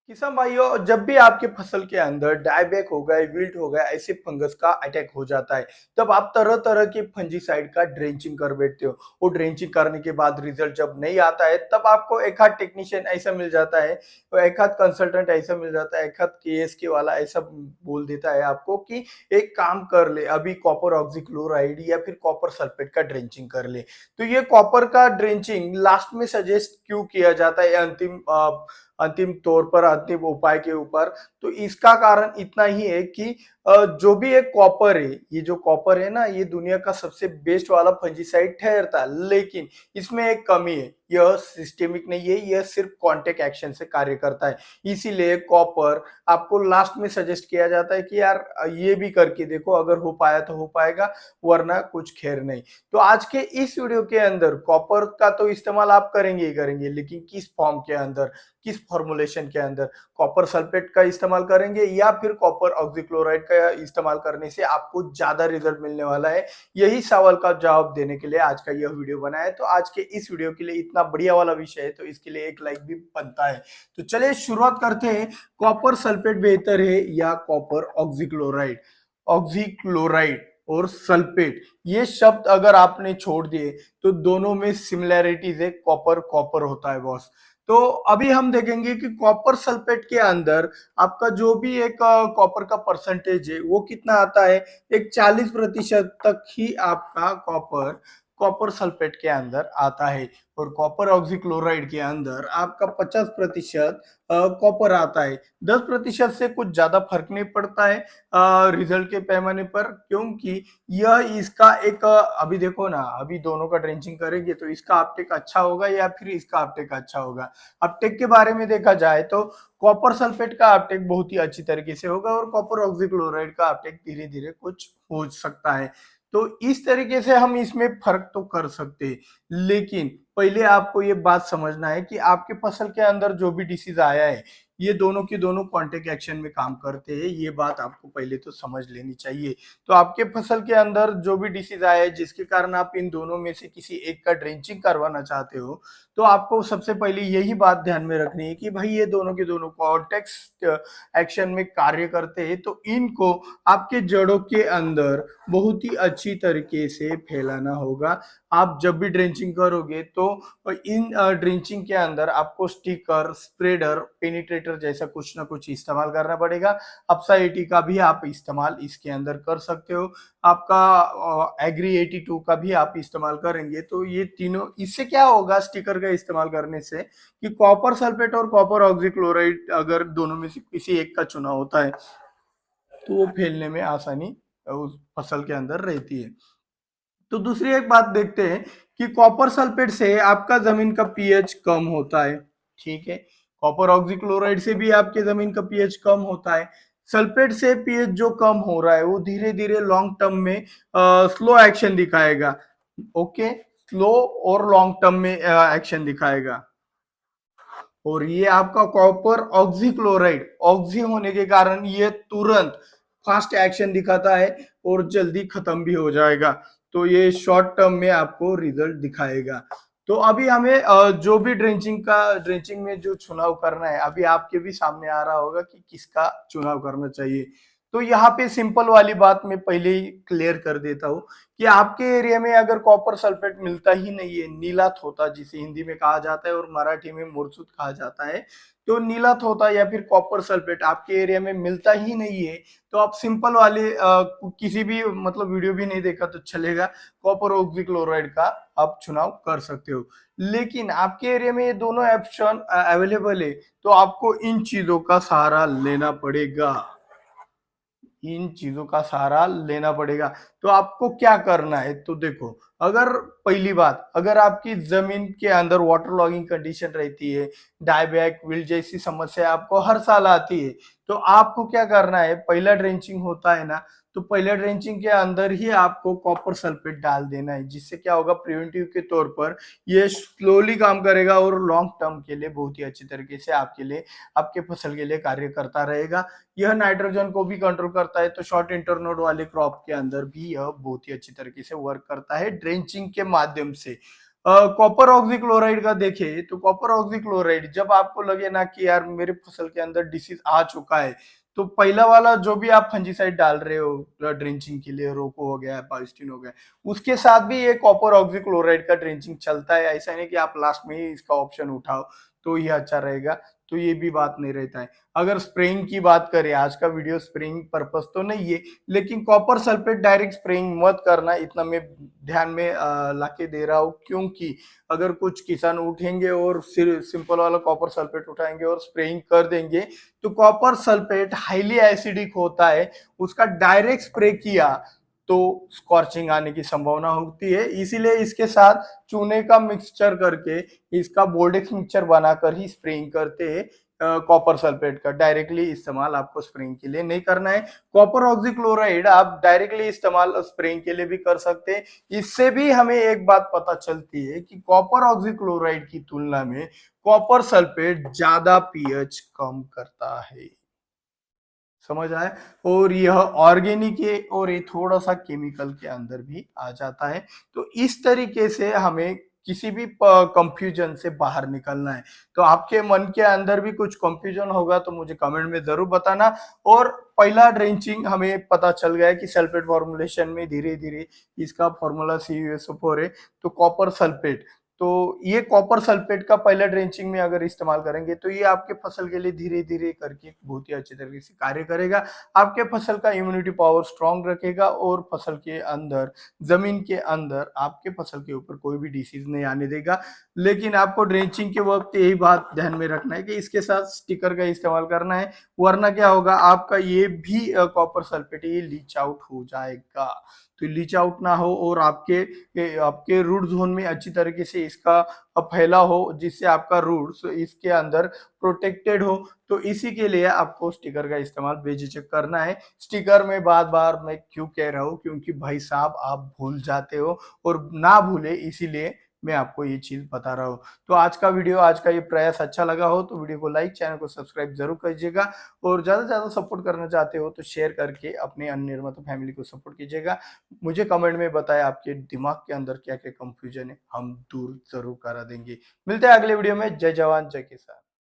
किसान भाइयों, जब भी आपके फसल के अंदर डायबैक हो गए, विल्ट हो गया, ऐसे फंगस का अटैक हो जाता है, तब आप तरह तरह के फंजीसाइड का ड्रेंचिंग कर बैठते हो। वो ड्रेंचिंग करने के बाद रिजल्ट जब नहीं आता है, तब आपको एक आध टेक्नीशियन ऐसा मिल जाता है, तो एक आध कंसल्टेंट ऐसा मिल जाता है, एक आध केएसके वाला ऐसा बोल देता है आपको कि एक काम कर ले, अभी कॉपर ऑक्सीक्लोराइड या फिर कॉपर सल्फेट का ड्रेंचिंग कर ले। तो ये कॉपर का ड्रेंचिंग लास्ट में सजेस्ट क्यों किया जाता है, अंतिम तौर पर, अंतिम उपाय के ऊपर? तो इसका कारण इतना ही है कि जो भी एक कॉपर है, ये जो कॉपर है ना, ये दुनिया का सबसे बेस्ट वाला फंजीसाइड ठहरता है, लेकिन इसमें एक कमी है, यह सिस्टेमिक नहीं है, यह सिर्फ कॉन्टेक्ट एक्शन से कार्य करता है। इसीलिए कॉपर आपको लास्ट में सजेस्ट किया जाता है कि यार ये भी करके देखो, अगर हो पाया तो हो पाएगा, वरना कुछ खैर नहीं। तो आज के इस वीडियो के अंदर कॉपर का तो इस्तेमाल आप करेंगे ही करेंगे, लेकिन किस फॉर्म के अंदर, किस फॉर्मुलेशन के अंदर? कॉपर सल्फेट का इस्तेमाल करेंगे या फिर कॉपर ऑक्सीक्लोराइड का इस्तेमाल करने से आपको ज्यादा रिजल्ट मिलने वाला है? यही सवाल का जवाब देने के लिए आज का यह वीडियो बना है। तो आज के इस वीडियो के लिए इतना बढ़िया वाला विषय है, तो इसके लिए एक लाइक भी बनता है। तो चलिए शुरुआत करते हैं। कॉपर सल्फेट बेहतर है या कॉपर ऑक्सीक्लोराइड? ऑक्सीक्लोराइड और सल्फेट, ये शब्द अगर आपने छोड़ दिए तो दोनों में सिमिलैरिटीज है, कॉपर कॉपर होता है बॉस। तो अभी हम देखेंगे कि कॉपर सल्फेट के अंदर आपका जो भी एक कॉपर का परसेंटेज है वो कितना आता है। एक 40% तक ही आपका कॉपर कॉपर सल्फेट के अंदर आता है, और कॉपर ऑक्सीक्लोराइड के अंदर आपका 50% कॉपर आता है। 10% से कुछ ज्यादा फर्क नहीं पड़ता है रिजल्ट के पैमाने पर, क्योंकि यह इसका एक अभी देखो ना, अभी दोनों का ड्रेंचिंग करेंगे तो इसका अपटेक अच्छा होगा या फिर इसका अपटेक अच्छा होगा। अपटेक के बारे में देखा जाए तो कॉपर सल्फेट का अपटेक बहुत ही अच्छी तरीके से होगा, और कॉपर ऑक्सीक्लोराइड का अपटेक धीरे धीरे कुछ हो सकता है। तो इस तरीके से हम इसमें फर्क तो कर सकते हैं, लेकिन पहले आपको ये बात समझना है कि आपके फसल के अंदर जो भी डिसीज आया है, ये दोनों के दोनों कॉन्टेक्ट एक्शन में काम करते हैं। ये बात आपको पहले तो समझ लेनी चाहिए। तो आपके फसल के अंदर जो भी डिसीज आया है, जिसके कारण आप इन दोनों में से किसी एक का ड्रेंचिंग करवाना चाहते हो, तो आपको सबसे पहले यही बात ध्यान में रखनी है कि भाई ये दोनों के दोनों कॉन्टेक्स्ट एक्शन में कार्य करते हैं, तो इनको आपके जड़ों के अंदर बहुत ही अच्छी तरीके से फैलाना होगा। आप जब भी ड्रेंचिंग करोगे तो इन ड्रेंचिंग के अंदर आपको स्टिकर, स्प्रेडर, पेनिट्रेटर जैसा कुछ ना कुछ इस्तेमाल करना पड़ेगा। अपसाइटी का भी आप इस्तेमाल इसके अंदर कर सकते हो। आपका एग्री 82 का भी आप इस्तेमाल करेंगे, तो ये तीनों, इससे क्या होगा स्टिकर का इस्तेमाल करने से, कि कॉपर सल्फेट और कॉपर ऑक्सीक्लोराइड अगर दोनों में से किसी एक का चुनाव होता है, तो वो फैलने में आसानी उस फसल के अंदर रहती है। तो दूसरी एक बात देखते हैं कि कॉपर सल्फेट से आपका जमीन का पीएच कम होता है। ठीक है, कॉपर ऑक्सीक्लोराइड से भी आपके जमीन का पीएच कम होता है। सल्फेट से पीएच जो कम हो रहा है वो धीरे धीरे लॉन्ग टर्म में स्लो एक्शन दिखाएगा। ओके, स्लो और लॉन्ग टर्म में एक्शन दिखाएगा। और ये आपका कॉपर ऑक्सीक्लोराइड, ऑक्सी होने के कारण ये तुरंत फास्ट एक्शन दिखाता है और जल्दी खत्म भी हो जाएगा। तो ये शॉर्ट टर्म में आपको रिजल्ट दिखाएगा। तो अभी हमें जो भी ड्रेंचिंग में जो चुनाव करना है, अभी आपके भी सामने आ रहा होगा कि किसका चुनाव करना चाहिए। तो यहाँ पे सिंपल वाली बात मैं पहले ही क्लियर कर देता हूँ कि आपके एरिया में अगर कॉपर सल्फेट मिलता ही नहीं है, नीला थोथा जिसे हिंदी में कहा जाता है और मराठी में मुरसूद कहा जाता है, तो नीला थोथा या फिर कॉपर सल्फेट आपके एरिया में मिलता ही नहीं है, तो आप सिंपल वाले किसी भी मतलब वीडियो भी नहीं देखा तो चलेगा, कॉपर ऑक्सीक्लोराइड का आप चुनाव कर सकते हो। लेकिन आपके एरिया में ये दोनों ऑप्शन अवेलेबल है, तो आपको इन चीजों का सहारा लेना पड़ेगा, इन चीजों का सहारा लेना पड़ेगा। तो आपको क्या करना है, तो देखो, अगर पहली बात, अगर आपकी जमीन के अंदर वाटर लॉगिंग कंडीशन रहती है, डायबैक, विल्ट जैसी समस्या आपको हर साल आती है, तो आपको क्या करना है, पहला ड्रेंचिंग होता है ना, तो पहला ड्रेंचिंग के अंदर ही आपको कॉपर सल्फेट डाल देना है, जिससे क्या होगा, प्रिवेंटिव के तौर पर ये स्लोली काम करेगा और लॉन्ग टर्म के लिए बहुत ही अच्छी तरीके से आपके लिए, आपके फसल के लिए कार्य करता रहेगा। यह नाइट्रोजन को भी कंट्रोल करता है, तो शॉर्ट इंटरनोड वाले क्रॉप के अंदर भी यह बहुत ही अच्छी तरीके से वर्क करता है ड्रेंचिंग के माध्यम से। कॉपर ऑक्सीक्लोराइड का देखें तो कॉपर ऑक्सीक्लोराइड जब आपको लगे ना कि यार मेरे फसल के अंदर डिसीज आ चुका है, तो पहला वाला जो भी आप फंजीसाइड डाल रहे हो ड्रेंचिंग के लिए, रोको हो गया, पाइस्टीन हो गया, उसके साथ भी ये कॉपर ऑक्सीक्लोराइड का ड्रेंचिंग चलता है। ऐसा नहीं कि आप लास्ट में ही इसका ऑप्शन उठाओ तो ये अच्छा रहेगा, तो ये भी बात नहीं रहता है। अगर स्प्रेइंग की बात करें, आज का वीडियो स्प्रेइंग पर्पस तो नहीं है, लेकिन कॉपर सल्फेट डायरेक्ट स्प्रेइंग मत करना, इतना मैं ध्यान में लाके दे रहा हूँ, क्योंकि अगर कुछ किसान उठेंगे और सिंपल वाला कॉपर सल्फेट उठाएंगे और स्प्रेइंग कर देंगे, तो कॉपर सल्फेट हाईली एसिडिक होता है, उसका डायरेक्ट स्प्रे किया तो स्कॉर्चिंग आने की संभावना होती है। इसीलिए इसके साथ चूने का मिक्सचर करके, इसका बोल्डेक्स मिक्सचर बनाकर ही स्प्रेइंग करते हैं। कॉपर सल्फेट का डायरेक्टली इस्तेमाल आपको स्प्रेइंग के लिए नहीं करना है। कॉपर ऑक्सीक्लोराइड आप डायरेक्टली इस्तेमाल स्प्रेइंग के लिए भी कर सकते हैं। इससे भी हमें एक बात पता चलती है कि कॉपर ऑक्सीक्लोराइड की तुलना में कॉपर सल्फेट ज्यादा पीएच कम करता है। समझ आए? और यह ऑर्गेनिक है और ये थोड़ा सा केमिकल के अंदर भी आ जाता है। तो इस तरीके से हमें किसी भी कंफ्यूजन से बाहर निकलना है। तो आपके मन के अंदर भी कुछ कंफ्यूजन होगा तो मुझे कमेंट में जरूर बताना। और पहला ड्रेंचिंग हमें पता चल गया है कि सल्फेट फॉर्मुलेशन में धीरे धीरे इसका फॉर्मूला CuSO4 है, तो कॉपर सल्फेट, तो ये कॉपर सल्फेट का पहला ड्रेंचिंग में अगर इस्तेमाल करेंगे तो ये आपके फसल के लिए धीरे धीरे करके बहुत ही अच्छे तरीके से कार्य करेगा। आपके फसल का इम्यूनिटी पावर स्ट्रांग रखेगा और फसल के अंदर, जमीन के अंदर आपके फसल के ऊपर कोई भी डिसीज नहीं आने देगा। लेकिन आपको ड्रेंचिंग के वक्त यही बात ध्यान में रखना है कि इसके साथ स्टिकर का इस्तेमाल करना है, वरना क्या होगा, आपका ये भी कॉपर सल्फेट ये लीच आउट हो जाएगा। तो लीच आउट ना हो और आपके रूट जोन में अच्छी तरीके से इसका फैला हो, जिससे आपका रूट्स इसके अंदर प्रोटेक्टेड हो। तो इसी के लिए आपको स्टिकर का इस्तेमाल बेझिझक करना है। स्टिकर में बार बार मैं क्यों कह रहा हूँ, क्योंकि भाई साहब आप भूल जाते हो, और ना भूले इसीलिए मैं आपको ये चीज बता रहा हूँ। तो आज का वीडियो, आज का ये प्रयास अच्छा लगा हो तो वीडियो को लाइक, चैनल को सब्सक्राइब जरूर कीजिएगा, और ज्यादा से ज्यादा सपोर्ट करना चाहते हो तो शेयर करके अपने अन्य निर्माता फैमिली को सपोर्ट कीजिएगा। मुझे कमेंट में बताएं आपके दिमाग के अंदर क्या क्या कंफ्यूजन है, हम दूर जरूर करा देंगे। मिलते हैं अगले वीडियो में। जय जवान जय किसान।